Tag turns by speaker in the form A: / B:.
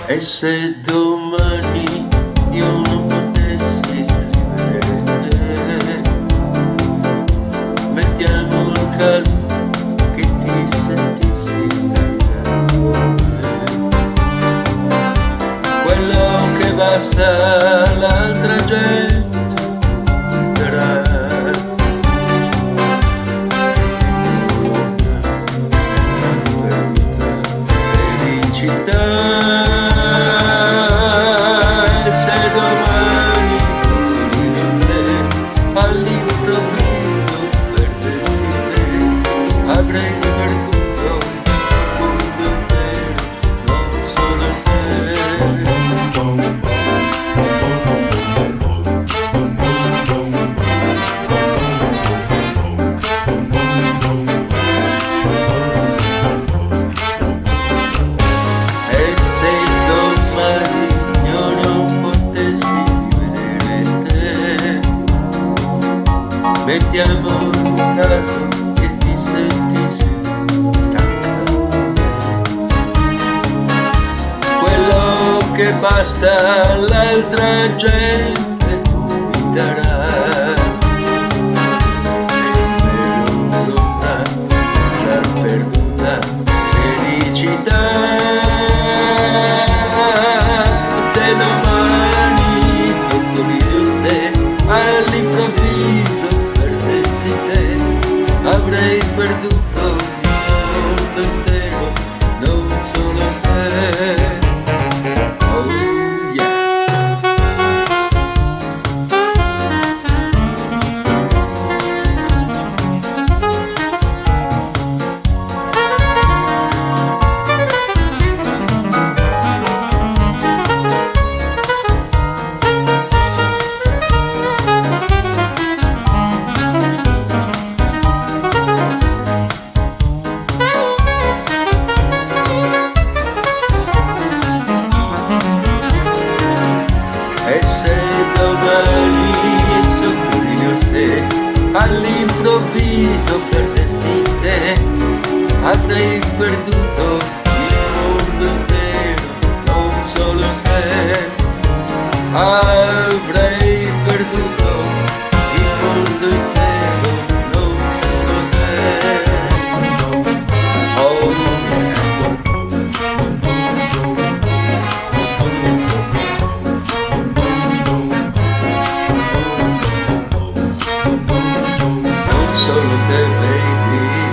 A: E se domani io non potessi rivedere te, mettiamo il caso che ti sentissi stanca come quello che basta l'altra gente darà. Perduta felicità. All'improvviso perdersi te, avrei perduto il mondo intero, non solo te. E se domani io non potessi vedere te, mettiamo un caso che ti sentissi stanca come quello che basta l'altra gente mi darà. La perduta felicità. Se domani sottolineo te all'improvviso avrei perduto il mondo intero, non solo te. Oh yeah. E se domani sottolineo se all'improvviso perdessi te, avrei perduto il mondo intero, non solo te. Avrei perduto il mondo intero, non solo te. Oh yeah. Solo te, baby.